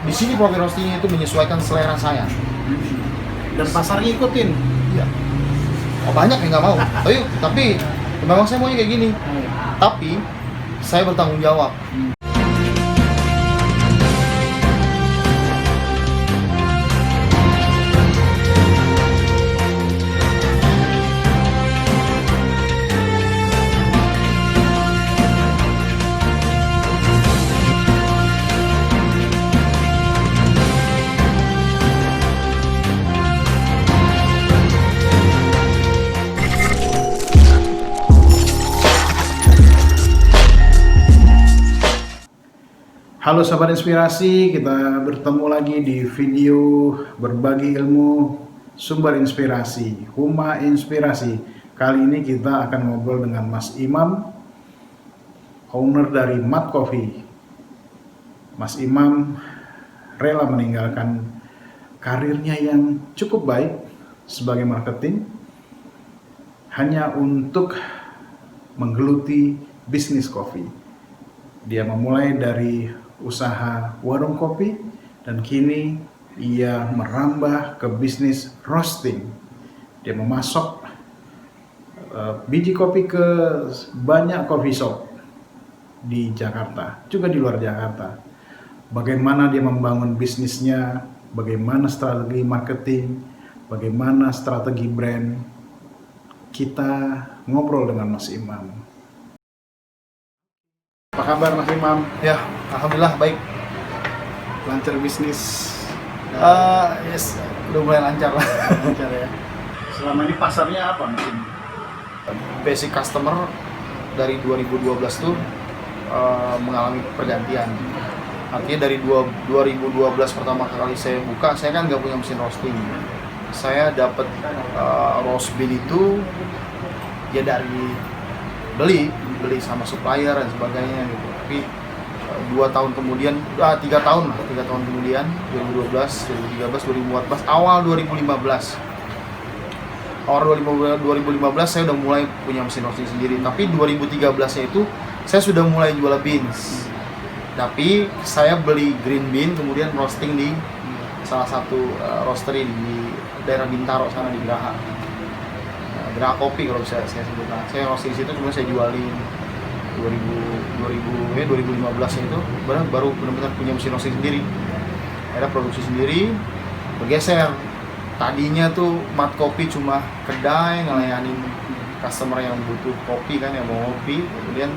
di sini profil roastingnya itu menyesuaikan selera saya. Dan pasar ngikutin. Iya. Oh, banyak yang nggak mau. Tapi memang saya maunya kayak gini. Tapi saya bertanggung jawab. Halo Sobat Inspirasi, kita bertemu lagi di video berbagi ilmu sumber inspirasi, Huma Inspirasi. Kali ini kita akan ngobrol dengan Mas Imam, owner dari Mat Coffee. Mas Imam rela meninggalkan karirnya yang cukup baik sebagai marketing hanya untuk menggeluti bisnis kopi. Dia memulai dari usaha warung kopi dan kini ia merambah ke bisnis roasting. Dia memasok biji kopi ke banyak coffee shop di Jakarta, juga di luar Jakarta. Bagaimana dia membangun bisnisnya, bagaimana strategi marketing, bagaimana strategi brand. Kita ngobrol dengan Mas Imam. Apa kabar Mas Imam? Ya, alhamdulillah baik. Lancar bisnis? Yes, udah mulai lancar lah. Lancar ya. Selama ini pasarnya apa Mas Imam? Basic customer dari 2012 tuh mengalami pergantian. Artinya dari 2012 pertama kali saya buka, saya kan nggak punya mesin roasting. Saya dapat roast bean itu ya dari beli sama supplier dan sebagainya gitu. Tapi 2 tahun kemudian, 3 tahun kemudian, 2012, 2013, 2014, awal 2015 saya udah mulai punya mesin roasting sendiri. Tapi 2013 nya itu saya sudah mulai jual beans. Tapi saya beli green bean kemudian roasting di salah satu roastery di daerah Bintaro sana di Geraha. Geraha Kopi kalau bisa saya sebut. Saya roasting di situ kemudian saya jualin 2015 itu baru benar-benar punya mesin roasting sendiri. Akhirnya produksi sendiri, bergeser. Tadinya tuh Mat Coffee cuma kedai ngelayanin customer yang butuh kopi kan, yang mau kopi. Kemudian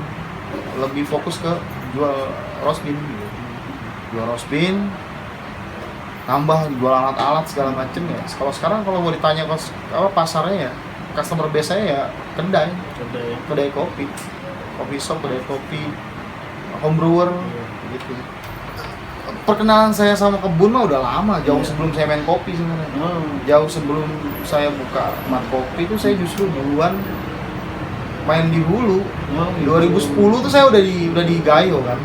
lebih fokus ke jual roast bean. Jual roast bean, tambah jual alat-alat segala macem ya. Kalau sekarang kalau mau ditanya apa pasarnya ya, customer base saya ya kedai kopi, coffee shop, kedai kopi, home brewer, gitu. Perkenalan saya sama kebun mah udah lama, jauh sebelum saya main kopi sebenarnya. Jauh sebelum saya buka Mat Coffee itu saya justru duluan main di hulu. 2010 tuh saya udah di Gayo kan.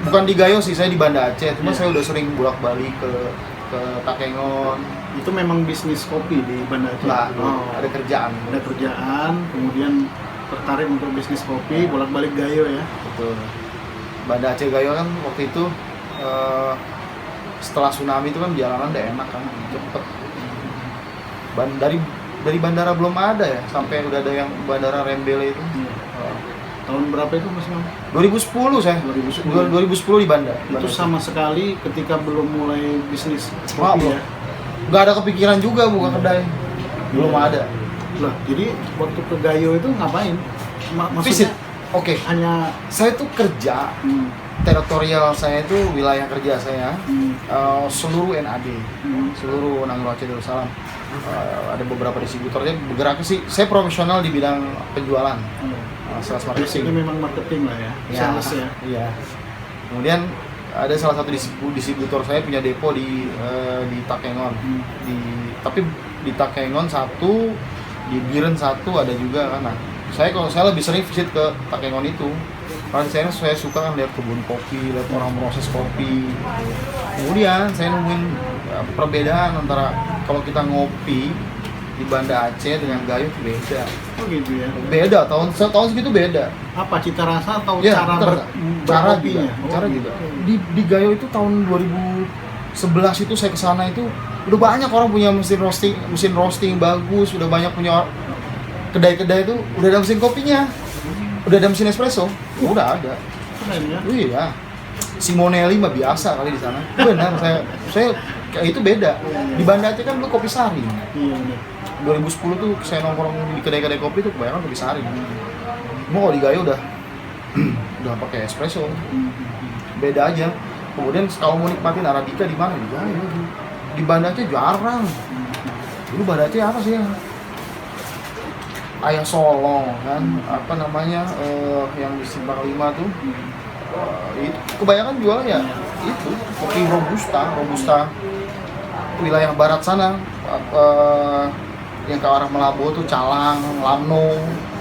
Bukan di Gayo sih, saya di Banda Aceh. Cuma saya udah sering bolak-balik ke Takengon. Itu memang bisnis kopi di Banda Aceh? Nah, ada kerjaan, kemudian tertarik untuk bisnis kopi, bolak-balik Gayo ya? Betul. Banda Aceh Gayo kan waktu itu setelah tsunami itu kan jalanan udah enak kan, cepet. Dari bandara belum ada ya, sampai udah ada yang bandara Rembele itu. Tahun berapa itu Mas Imam? 2010 saya. 2010 di Banda. Itu sama sekali ketika belum mulai bisnis Wah, kopi ya? Nggak ada kepikiran juga buka kedai. Belum ada. Lah, jadi waktu ke Gayo itu ngapain? Visit. Maksudnya Oke. hanya Saya tuh kerja. Teritorial saya itu wilayah kerja saya. Seluruh NAD. Seluruh Nangro Aceh Darussalam. Ada beberapa distributornya bergerak sih. Saya profesional di bidang penjualan. Sales marketing. Ini memang marketing lah ya, sales ya. Iya. Kemudian ada salah satu distributor saya punya depo di Takengon. Tapi di Takengon satu, di Biren satu ada juga kan. Nah, saya lebih sering visit ke Takengon itu. Karena saya suka kan lihat kebun kopi, lihat orang proses kopi. Kemudian saya nemuin perbedaan antara kalau kita ngopi di Banda Aceh dengan Gayo beda. Oh gitu ya. Beda, tahun segitu beda. Apa cita rasa atau Ya, cara cara berkopinya? juga. Cara juga. di Gayo itu tahun 2011 itu saya kesana itu udah banyak orang punya mesin roasting bagus, udah banyak punya kedai-kedai itu udah ada mesin kopinya, udah ada mesin espresso, udah ada. Keren ya. Iya, Simonelli mah biasa kali di sana. Benar, saya kayak itu beda. Di Banda Aceh kan lu kopi sari. Iya benar. 2010 tuh saya nongkrong di kedai-kedai kopi tuh kebanyakan kopi sari. Mau di Gayo udah udah pakai espresso. Beda aja. Kemudian kalau mau nikmatin Arabica di mana? Di Gayo. Di Banda Aceh jarang. Dulu Banda Aceh apa sih yang Ayah Solo kan, apa namanya yang di Simpang 5 tuh, itu kebanyakan jual ya itu kopi robusta wilayah barat sana, yang ke arah Melabo tuh Calang, Lamno.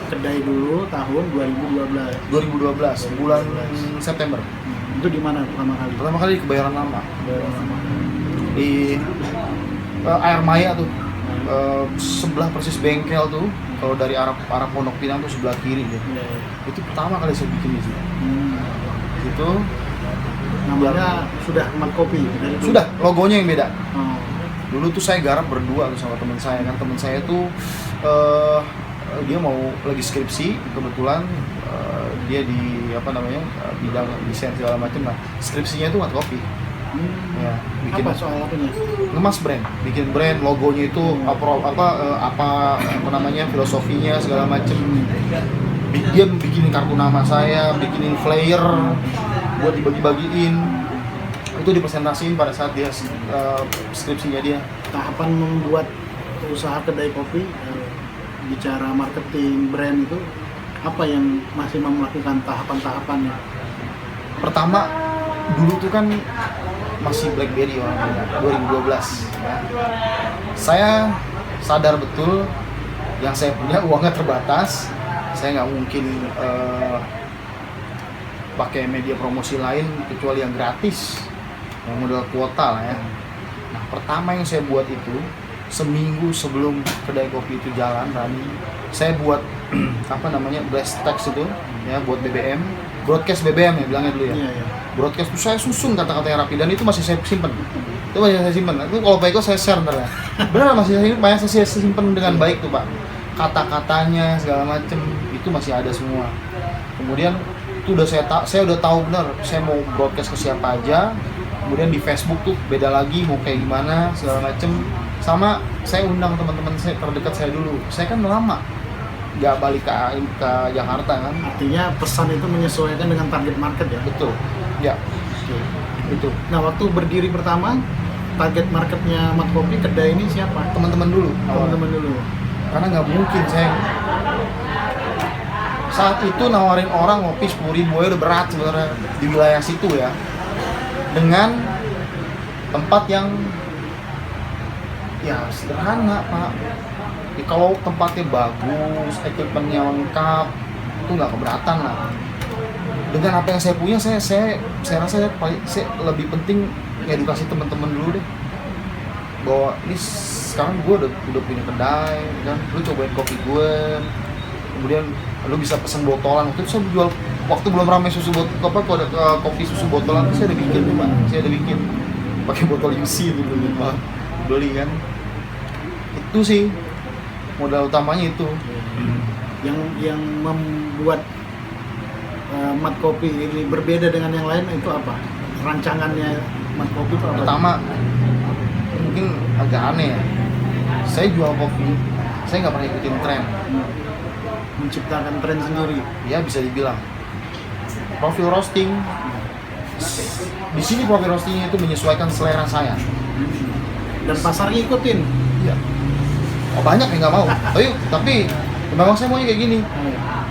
Kedai dulu tahun 2012 bulan September. Itu di mana pertama kali? Pertama kali di Kebayoran Lama Daerah sama. di Air Maya tuh, sebelah persis bengkel tuh. Kalau dari arah Pondok Pinang tuh sebelah kiri gitu. Iya, iya. Itu pertama kali saya bikin di situ. Itu Namanya sudah Mat Kopi dari dulu? sudah logonya yang beda. Oh. Dulu tuh saya garap berdua tuh sama teman saya kan. Teman saya tuh dia mau lagi skripsi, kebetulan dia di apa namanya bidang desain segala macam. Nah skripsinya tuh Mat Kopi. Ya, bikin Apa soal apanya? ngemas brand, bikin brand, logonya itu apa namanya filosofinya segala macem. Dia bikinin kartu nama saya, bikinin flyer buat dibagi-bagiin. Itu dipresentasiin pada saat dia skripsinya dia. Tahapan membuat usaha kedai kopi, bicara marketing brand itu apa yang masih melakukan tahapan-tahapannya? Pertama dulu tuh kan masih BlackBerry orang 2012 ya. Saya sadar betul yang saya punya uangnya terbatas, saya nggak mungkin pakai media promosi lain kecuali yang gratis, yang modal kuota lah ya. Nah pertama yang saya buat itu seminggu sebelum kedai kopi itu jalan running, saya buat apa namanya blast text itu ya, buat BBM, broadcast BBM ya bilangnya dulu ya. Iya, iya. Broadcast itu saya susun kata-kata yang rapi dan itu masih saya simpen. Itu masih saya simpen. Itu kalau Pak Eko saya share ntar ya. Benar masih saya simpen dengan baik tuh Pak. Kata-katanya segala macem itu masih ada semua. Kemudian itu udah saya udah tahu benar saya mau broadcast ke siapa aja. Kemudian di Facebook tuh beda lagi mau kayak gimana segala macem. Sama saya undang teman-teman saya terdekat saya dulu. Saya kan lama nggak balik ke Jakarta kan. Artinya pesan itu menyesuaikan dengan target market ya? Betul. Ya. Itu. Nah waktu berdiri pertama, target marketnya Mat Kopi kedai ini siapa? Teman-teman dulu. Teman-teman dulu. Karena nggak mungkin saya saat itu nawarin orang ngopi 10.000 aja udah berat sebenarnya di wilayah situ ya, dengan tempat yang ya sederhana Pak. Ya, kalau tempatnya bagus, equipmentnya lengkap, itu nggak keberatan lah. Dengan apa yang saya punya, saya rasa saya lebih penting edukasi teman-teman dulu deh, bahwa ini sekarang gue udah punya kedai kan, lu cobain kopi gue, kemudian lu bisa pesen botolan. Waktu itu saya jual, waktu belum ramai susu kopi susu botolan, saya ada bikin tuh Pak, saya ada bikin pakai botol UC itu beli kan. Itu sih modal utamanya itu. Yang membuat Mat Kopi ini berbeda dengan yang lain itu apa? Rancangannya Mat Kopi itu apa? Pertama mungkin agak aneh ya, saya jual kopi, saya nggak pernah ikutin tren. Menciptakan tren sendiri. Ya bisa dibilang profil roasting. Di sini profil roastingnya itu menyesuaikan selera saya. Dan pasarnya ikutin. Iya. Oh, banyak yang nggak mau. Tapi memang saya maunya kayak gini.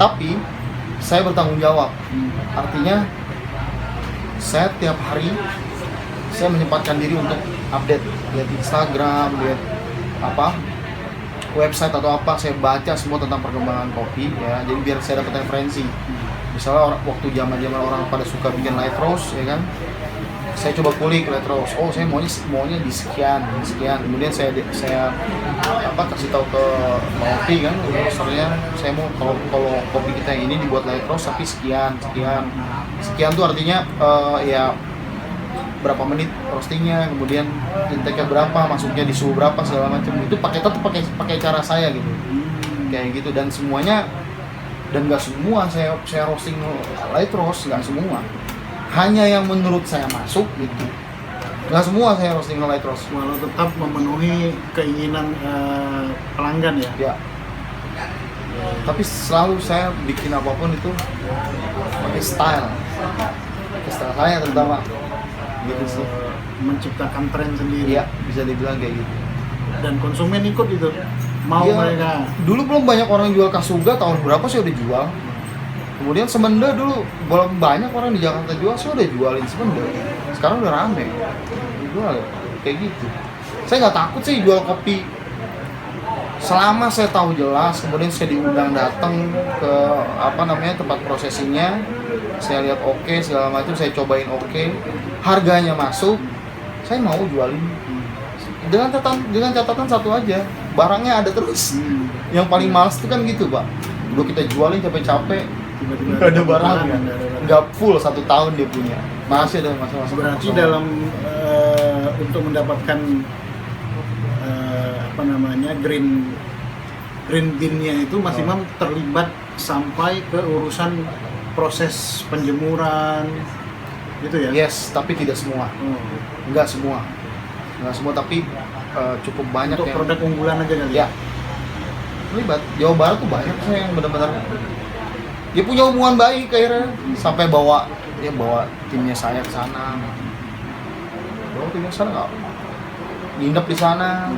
Tapi saya bertanggung jawab. Artinya saya tiap hari saya menyempatkan diri untuk update, lihat Instagram, lihat website atau apa, saya baca semua tentang perkembangan kopi ya. Jadi biar saya dapat referensi. Misalnya waktu zaman orang pada suka bikin light roast ya kan, saya coba kulik light roast. Oh saya maunya di sekian. Kemudian saya kasih tahu ke kopi kan, roasternya saya mau kalau kopi kita yang ini dibuat light roast tapi sekian tuh artinya ya berapa menit roastingnya, kemudian intake-nya berapa, masuknya di suhu berapa segala macam. Itu tetap pakai cara saya gitu. Kayak gitu, dan semuanya, dan nggak semua saya roasting light roast, nggak semua. Hanya yang menurut saya masuk gitu. Nggak semua saya roasting light roast. Walau tetap memenuhi keinginan pelanggan ya. Ya. Tapi selalu saya bikin apapun itu pakai style saya terutama gitu sih. Menciptakan tren sendiri. Iya, bisa dibilang kayak gitu. Dan konsumen ikut itu mau Ya, mereka. dulu belum banyak orang jual Kasuga, tahun berapa sih udah jual. Kemudian Semenda dulu belum banyak orang di Jakarta jual, saya udah jualin Semenda. Sekarang udah rame jual kayak gitu. Saya nggak takut sih jual kopi selama saya tahu jelas. Kemudian saya diundang datang ke tempat prosesinya, saya lihat oke, segala macam, saya cobain oke, harganya masuk, saya mau jualin. Dengan catatan satu aja, barangnya ada terus. Yang paling males itu kan gitu, Pak. Udah kita jualin capek-capek, Tiba-tiba nggak ada barang, nggak full 1 tahun dia punya, masih ada masa-masa. Berarti kosong. dalam untuk mendapatkan green bean-nya itu Mas Imam terlibat sampai ke urusan proses penjemuran gitu ya? Yes, tapi tidak semua. Nggak semua, tapi cukup banyak Untuk yang produk unggulan aja kali ya terlibat. Jawa Barat tuh banyak saya yang benar-benar dia punya hubungan baik akhirnya, sampai bawa timnya saya ke sana, nggak nginep di sana.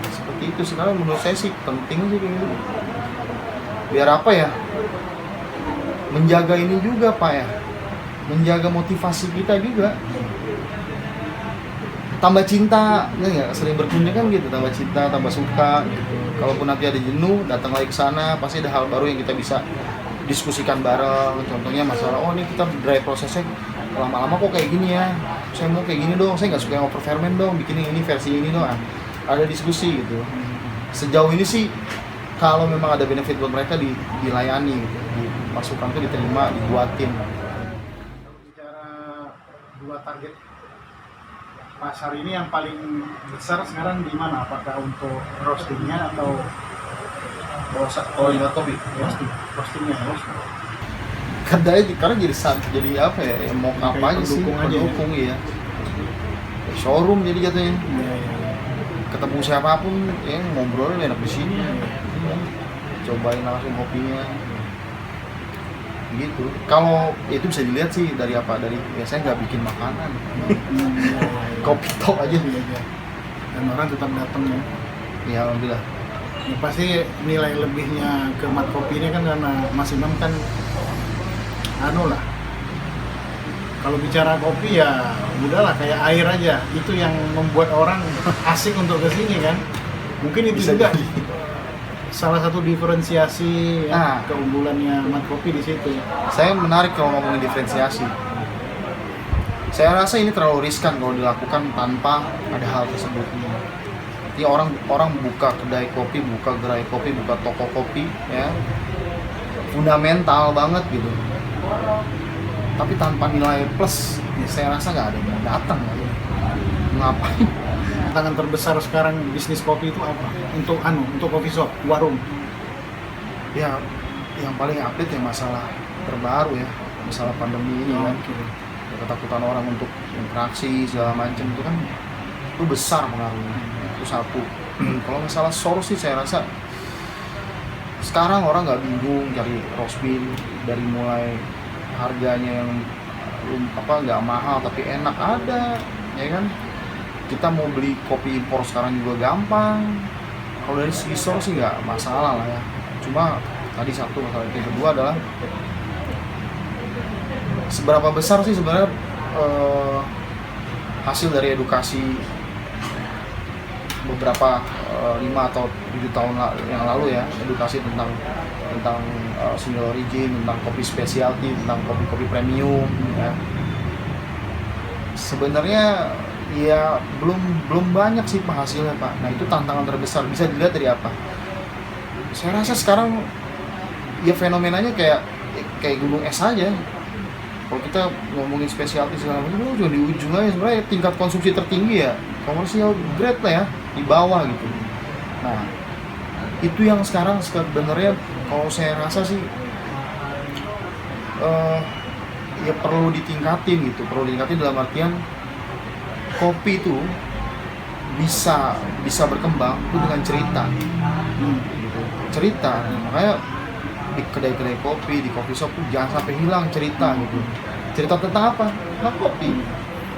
Seperti itu. Sekarang menurut saya sih penting sih kayak gitu. Biar apa ya, menjaga ini juga Pak ya, menjaga motivasi kita juga, tambah cinta, ya nggak, sering berkunjung kan gitu, tambah cinta, tambah suka gitu. Kalaupun nanti ada jenuh, datang lagi ke sana, pasti ada hal baru yang kita bisa diskusikan bareng. Contohnya masalah, oh ini kita dry prosesnya lama-lama kok kayak gini ya, saya mau kayak gini dong, saya nggak suka yang over ferment dong, bikin yang ini versi ini dong. Ada diskusi gitu. Sejauh ini sih kalau memang ada benefit buat mereka dilayani gitu, masukan tuh diterima, dibuatin. Bicara dua target pasar ini, yang paling besar sekarang di mana? Apakah untuk roastingnya atau Lihat kopi roastingnya? kedai karena jadi apa ya, mau Kayak apa aja sih, pendukung aja ya? pendukung ya. Showroom jadi jatuhnya, ketemu siapapun ya ngobrol enak di sini, cobain langsung kopinya gitu. Kalau itu bisa dilihat sih dari apa, dari saya nggak bikin makanan, kopi tok aja. Dan orang tetap datang ya. Ya alhamdulillah. Ya, pasti nilai lebihnya ke Mat Kopi ini kan karena Mas Imam kan kalau bicara kopi ya udahlah kayak air aja, itu yang membuat orang asik untuk kesini kan. Mungkin itu Bisa juga jadi. salah satu diferensiasi Nah. keunggulannya Mat Kopi di situ. Saya menarik kalau ngomongin diferensiasi. Saya rasa ini terlalu riskan kalau dilakukan tanpa ada hal tersebut. Jadi orang buka kedai kopi, buka gerai kopi, buka toko kopi, ya fundamental banget gitu. Tapi tanpa nilai plus, ya saya rasa nggak ada yang mau datang. Ngapain? Tantangan terbesar sekarang bisnis kopi itu apa? Untuk coffee shop, warung. Ya, yang paling update ya masalah terbaru ya, masalah pandemi ini kan. Ketakutan orang untuk interaksi segala macam itu kan itu besar pengaruhnya. Itu satu. Kalau masalah source sih saya rasa sekarang orang nggak bingung cari roast bean, dari mulai harganya yang nggak mahal tapi enak ada, ya kan. Kita mau beli kopi impor sekarang juga gampang. Kalau dari segi source sih nggak masalah lah ya. Cuma tadi satu masalah, yang kedua adalah seberapa besar sih sebenarnya hasil dari edukasi beberapa 5 atau 7 tahun yang lalu ya, edukasi tentang single origin, tentang kopi specialty, tentang kopi-kopi premium ya. Sebenarnya ya belum banyak sih hasilnya Pak. Nah itu tantangan terbesar, bisa dilihat dari apa? Saya rasa sekarang ya fenomenanya kayak gunung es aja. Kalau kita ngomongin specialty segala macam, lu juga di ujung aja sebenarnya tingkat konsumsi tertinggi ya commercial grade lah ya, di bawah gitu. Nah, itu yang sekarang sebenarnya kalau saya rasa sih ya perlu ditingkatin gitu, perlu ditingkatin dalam artian kopi itu bisa berkembang itu dengan cerita, gitu. Cerita, makanya di kedai-kedai kopi, di coffee shop tuh jangan sampai hilang cerita gitu. Cerita tentang apa? Nah, kopi.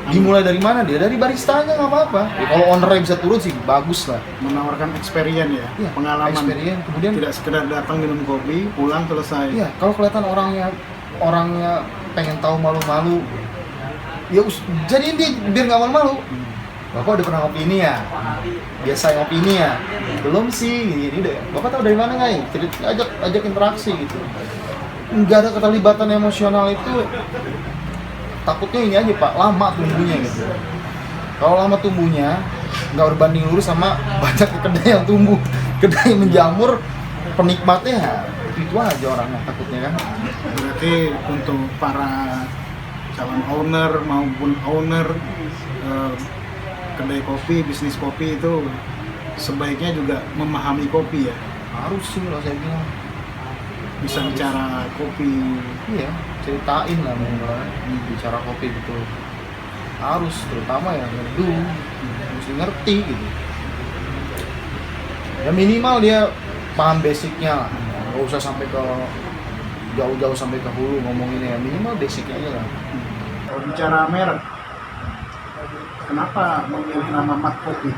Dimulai dari mana dia? Dari baristanya nggak apa-apa. Ya, kalau ownernya bisa turun sih bagus lah. Menawarkan experience ya, Iya, pengalaman. experience. Kemudian Tidak sekedar datang minum kopi, pulang selesai. iya, kalau kelihatan orangnya pengen tahu malu-malu, ya jadi dia biar nggak malu-malu. Bapak udah pernah ngopi ini ya? Biasa ngopi ini ya? Belum sih, ini deh. Bapak tahu dari mana nggak ya? Ajak interaksi gitu. Nggak ada keterlibatan emosional itu, takutnya ini aja Pak, lama tumbuhnya gitu. Kalau lama tumbuhnya, nggak berbanding lurus sama banyak kedai yang tumbuh, kedai yang menjamur, penikmatnya ya, itu aja orangnya takutnya kan. Berarti untuk para calon owner maupun owner kedai kopi, bisnis kopi itu sebaiknya juga memahami kopi ya. Harus sih kalau saya bilang. Bisa bicara kopi. Iya, ceritain lah minimal bicara kopi gitu. Harus, terutama yang ngeduh, mesti ngerti gitu. Ya minimal dia paham basicnya lah, nggak usah sampai ke jauh-jauh sampai ke hulu ngomonginnya, ya minimal basicnya aja lah. Kalau bicara merek, kenapa memilih nama Mat Kopi?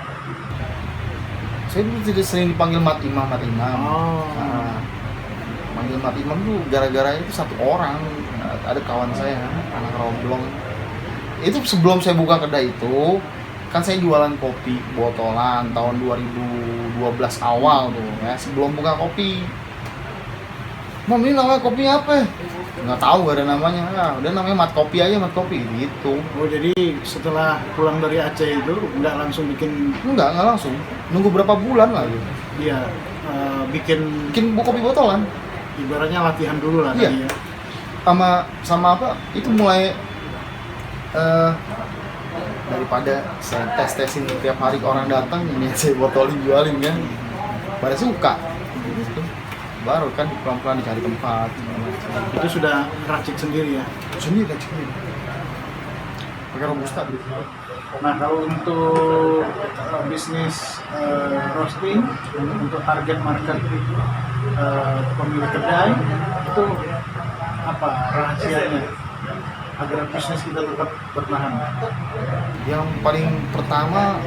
Saya dulu tidak sering dipanggil Mat Imam. Oh. Nah, panggil Mat Imam tuh gara-gara itu satu orang, ada kawan saya, anak romblong. Itu sebelum saya buka kedai itu, kan saya jualan kopi botolan tahun 2012 awal tuh ya, sebelum buka kopi. Mam, ini namanya kopi apa? Nggak tahu, gak ada namanya. Nah, udah namanya Mat Kopi aja, Mat Kopi gitu. Oh, jadi setelah pulang dari Aceh itu nggak langsung bikin? Nggak langsung. Nunggu berapa bulan lah gitu. Iya, bikin Bikin kopi botolan. ibaratnya latihan dulu lah Iya. tadi ya. Sama apa? Itu mulai daripada saya tes-tesin tiap hari orang datang, ini saya botolin jualin kan. Pada suka. Gitu. Baru kan pelan-pelan dicari tempat. Itu sudah racik sendiri ya. Sendiri kan sendiri. Pakai robusta gitu. Nah, kalau untuk bisnis roasting, untuk target market pemilik kedai, itu apa rahasianya agar bisnis kita tetap bertahan? Yang paling pertama,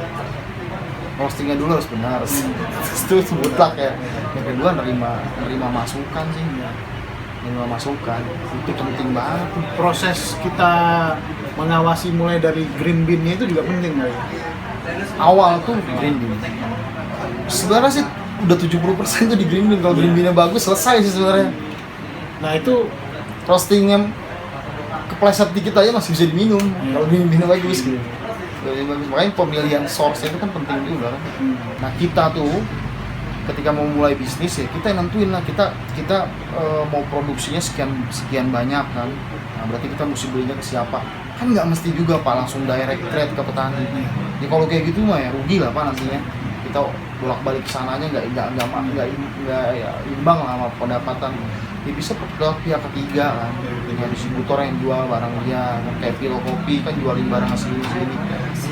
roastingnya dulu harus benar. Itu mutlak ya. Yang kedua nerima masukan sih. Nerima masukan itu penting banget. Proses kita mengawasi mulai dari green bean-nya itu juga penting kali ya? Awal tuh green bean. Sebenarnya sih udah 70% tuh di green bean. Kalau green bean-nya bagus selesai sih sebenarnya. Nah, itu Roastingnya kepleset dikit aja masih bisa diminum. Kalau green bean-nya bagus gitu. Makanya pemilihan source itu kan penting juga kan. Nah, kita tuh ketika mau mulai bisnis ya kita yang nentuin lah, kita mau produksinya sekian banyak kan. Nah, berarti kita mesti belinya ke siapa? Kan nggak mesti juga Pak langsung direct trade ke petani. Ya kalau kayak gitu mah ya rugi lah Pak nantinya. Kita bolak-balik ke sananya nggak ya, imbang lah sama pendapatan. Ya bisa ke pihak ketiga kan, dengan distributor yang jual barang dia, kayak Pilo Kopi kan jualin barang segini.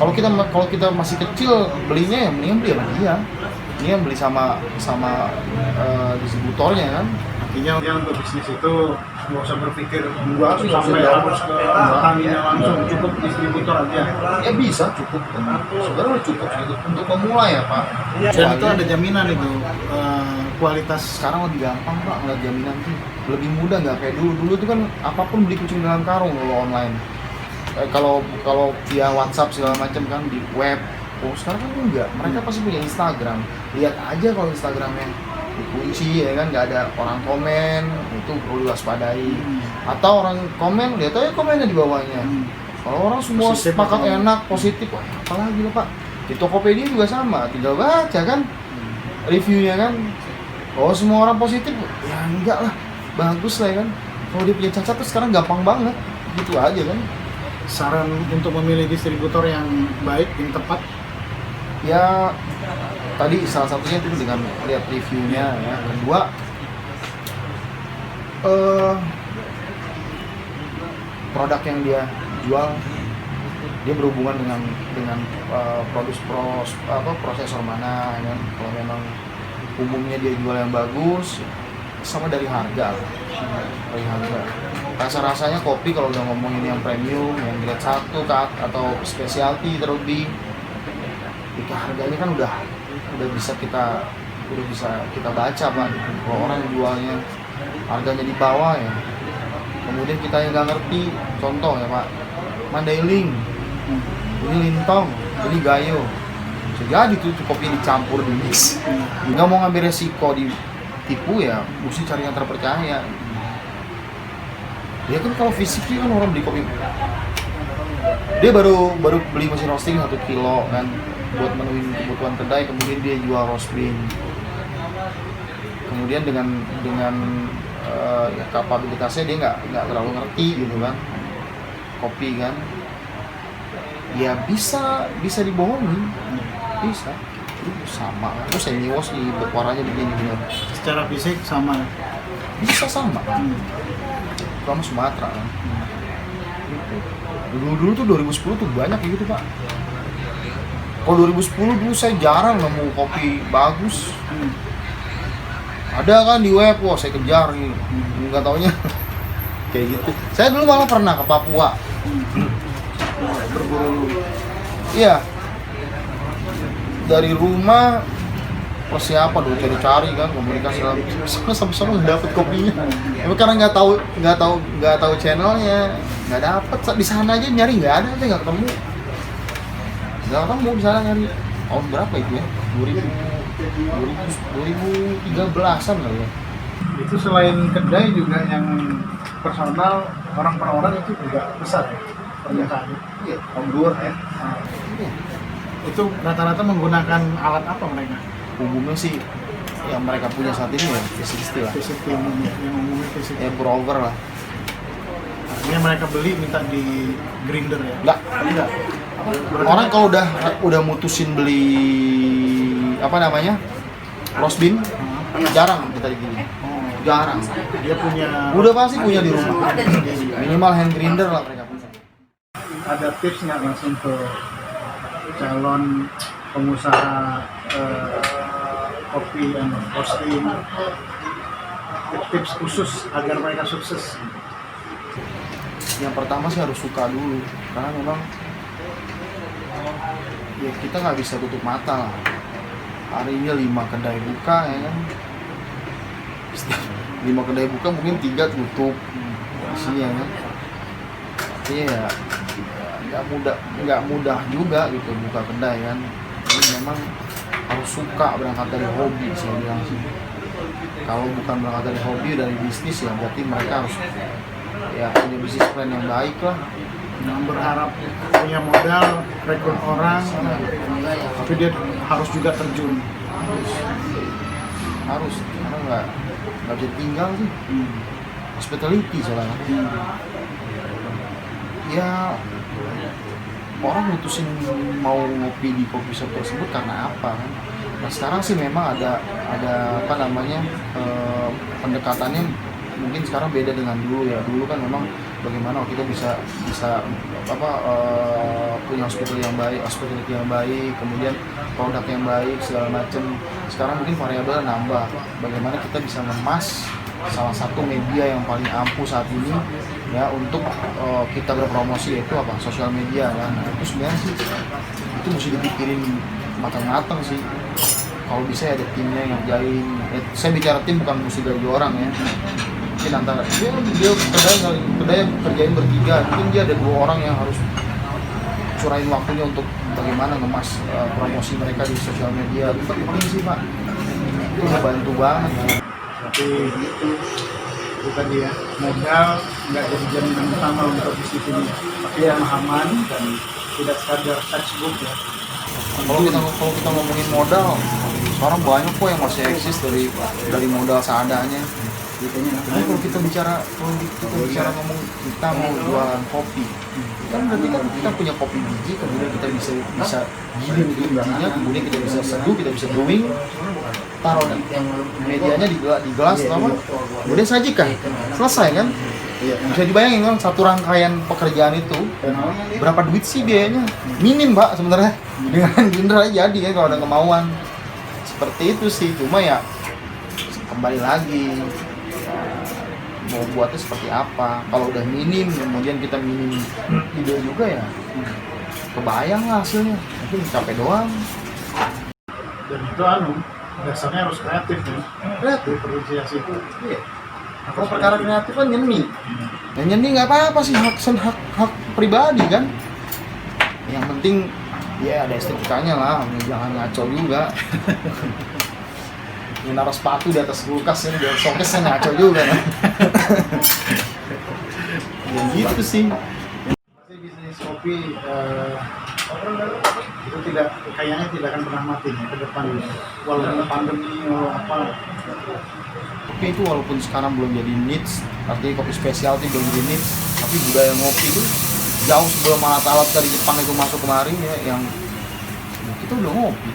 Kalau kita masih kecil belinya ya mendingan beli sama dia. Ini beli sama distributornya kan. artinya untuk bisnis itu nggak usah berpikir sampai harus ke petaninya langsung, cukup distributor aja. Ya bisa cukup, sebenarnya cukup gitu untuk memulai ya Pak. Dan itu ada jaminan itu kualitas. Sekarang lebih gampang Pak ngeliat jaminan tuh, lebih mudah nggak kayak dulu tuh kan apapun beli kucing dalam karung kalau online. Kalau via WhatsApp segala macam kan di web. Oh sekarang kan enggak, mereka pasti punya Instagram. Lihat aja kalau Instagramnya dikunci ya kan, nggak ada orang komen, itu perlu diwaspadai. Atau orang komen, lihat aja komennya di bawahnya. Kalau orang semua Positif sepakat atau enak, positif, wah apalagi lah Pak. Di Tokopedia juga sama, tinggal baca kan reviewnya kan. Oh semua orang positif, ya enggak lah, bagus lah ya kan. Kalau dia punya cacat tuh sekarang gampang banget. gitu aja kan. Saran untuk memilih distributor yang baik, yang tepat? Ya tadi salah satunya itu dengan lihat reviewnya ya. Kedua produk yang dia jual, dia berhubungan dengan prosesor mana ya. Kalau memang umumnya dia jual yang bagus, sama dari harga. Rasa-rasanya kopi kalau udah ngomongin yang premium, yang grade 1 atau specialty terlebih, itu harganya kan udah bisa kita baca Pak. Kalau orang jualnya harganya di bawah ya, kemudian kita yang nggak ngerti, contoh ya Pak, Mandailing, ini Lintong, ini Gayo, bisa jadi tuh kopi dicampur di mix. Nggak mau ngambil resiko ditipu ya, mesti cari yang terpercaya. Ya kan kalau fisiknya kan orang beli kopi, dia baru beli mesin roasting 1 kilo kan buat memenuhi kebutuhan kedai, kemudian dia jual roast bean. Kemudian dengan kapabilitasnya dia nggak terlalu ngerti gitu kan kopi kan, ya bisa dibohongi, bisa. Sama terus Senios di warnanya begini benar, Secara fisik sama? bisa sama. Kamu Sumatera kan. Dulu tuh 2010 tuh banyak kayak gitu Pak. Kalau 2010 dulu saya jarang nemu kopi bagus. Ada kan di web, wah saya kejar nih. Nggak taunya kayak gitu. Saya dulu malah pernah ke Papua. Berburu. Iya. Dari rumah persiapan dulu cari kan, komunikasi sama nggak dapet kopinya. Tapi karena nggak tahu channelnya, nggak dapet. Di sana aja nyari nggak ada, saya nggak ketemu di sana nyari. Tahun berapa itu ya? 2013an kali ya. Itu selain kedai juga yang personal, orang per orang itu juga besar ya permintaannya. Iya, Outdoor ya. iya. Itu rata-rata menggunakan alat apa mereka? Umumnya sih yang mereka punya saat ini ya V60 lah. V60 umumnya, yang umumnya V60. Ya Brover lah. Artinya mereka beli minta di grinder ya? Enggak. Orang kalau udah mutusin beli apa namanya roast bean, jarang kita digini. Jarang. Dia punya. Udah pasti punya di rumah. Minimal hand grinder lah mereka punya. Ada tips nggak langsung ke calon pengusaha kopi dan roasting? Tips khusus agar mereka sukses? Yang pertama sih harus suka dulu, karena memang ya kita nggak bisa tutup mata lah. Hari ini 5 kedai buka ya kan, 5 kedai buka mungkin 3 tutup isinya kan. Iya, nggak mudah juga gitu buka kedai kan. Jadi memang harus suka, berangkat dari hobi saya bilang sih. Kalau bukan berangkat dari hobi, dari bisnis ya berarti mereka harus ya punya bisnis plan yang baik lah. Jangan berharap punya modal, rekrut orang, tapi dia harus juga terjun. Harus, karena nggak bisa tinggal sih. Hospitality soalnya. Ya orang mutusin mau ngopi di coffee shop tersebut karena apa kan? Nah sekarang sih memang ada apa namanya pendekatannya mungkin sekarang beda dengan dulu ya. Dulu kan memang bagaimana kita bisa punya hospitality yang baik, kemudian produk yang baik segala macam. Sekarang mungkin variabel nambah. Bagaimana kita bisa mengemas salah satu media yang paling ampuh saat ini ya untuk kita berpromosi, yaitu apa, sosial media kan. Nah, itu sebenarnya sih itu mesti dipikirin matang-matang sih. Kalau bisa ya ada timnya yang ngerjain. Saya bicara tim bukan mesti gaji orang ya. Mungkin antara dia kedai kerjain bertiga, mungkin dia ada 2 orang yang harus curahin waktunya untuk bagaimana ngemas promosi mereka di sosial media. Itu penting sih Pak, itu membantu banget. Tapi itu tadi ya, modal nggak jadi jaminan utama untuk bisnis ini, tapi yang aman dan tidak sekadar textbook ya. Kalau kita ngomongin modal, sekarang banyak kok yang masih eksis dari modal seadanya. Tapi kalau kita bicara ngomong kita mau jualan kopi, kan berarti kan kita punya kopi biji, kemudian kita bisa giling bijinya, kemudian kita bisa seduh, kita bisa brewing, taruh di medianya di gelas sama, kemudian sajikan, selesai kan? Bisa dibayangin kan satu rangkaian pekerjaan itu berapa duit sih biayanya? Minim Pak sebenarnya, dengan blender aja jadi kan kalau ada kemauan seperti itu sih. Cuma ya kembali lagi mau buatnya seperti apa. Kalau udah minim kemudian kita minim ide juga ya kebayang lah hasilnya, mungkin capek doang. Dan itu dasarnya harus kreatif ya. Kreatif apresiasi itu. Iya. Kalau perkara kreatif kan nyeni. Yang nyeni nggak apa-apa sih, hak pribadi kan. Yang penting ya ada estetikanya lah, jangan ngaco juga. Ini naruh sepatu di atas kulkas ini biar showcase-nya ngaco juga kan. Ya gitu sih. Pasti bisnis kopi itu kayaknya tidak akan pernah mati ya ke depan, walaupun pandemi atau apa. Kopi itu walaupun sekarang belum jadi niche, artinya kopi specialty belum jadi niche, tapi budaya ngopi itu jauh sebelum alat-alat dari Jepang itu masuk kemarin ya, yang kita udah ngopi.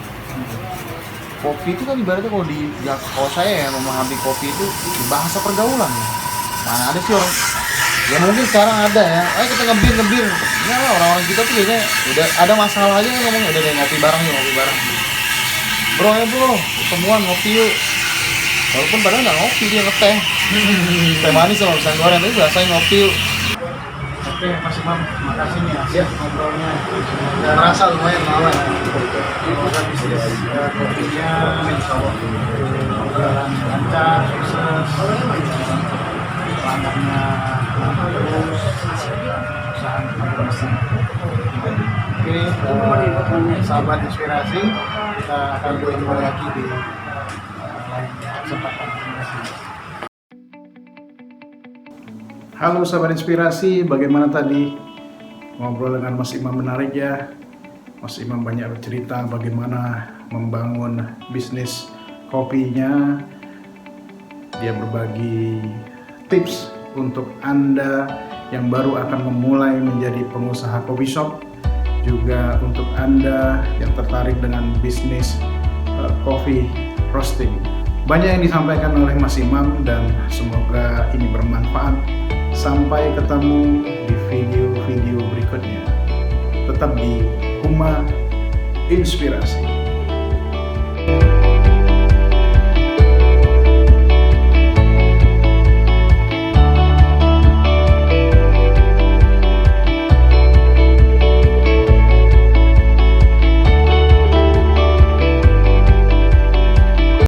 Kopi itu kan ibaratnya kalau saya ya memahami kopi itu di bahasa pergaulan ya. Mana ada sih orang, ya mungkin sekarang ada ya, ayo kita ngebir ya lah, orang-orang kita tuh biasanya udah ada masalah aja ngomong udah deh ngopi bareng bro ya bro, ketemuan ngopi yuk, walaupun padahal nggak ngopi, dia ngeteh teh manis sama pisang goreng, tapi biasanya ngopi yuk. Oke Mas Imam, makasih nih ya ngobrolnya. Udah rasa lumayan malam. Semoga bisnis kopinya berjalan lancar, sukses, pelanggannya terus, usaha masing. Oke, sahabat inspirasi, kita akan bertemu lagi di lain kesempatan. Terima kasih. Halo sahabat inspirasi, bagaimana tadi ngobrol dengan Mas Imam? Menarik ya. Mas Imam banyak bercerita bagaimana membangun bisnis kopinya. Dia berbagi tips untuk Anda yang baru akan memulai menjadi pengusaha coffee shop, juga untuk Anda yang tertarik dengan bisnis coffee roasting. Banyak yang disampaikan oleh Mas Imam dan semoga ini bermanfaat. Sampai ketemu di video-video berikutnya. Tetap di Huma Inspirasi.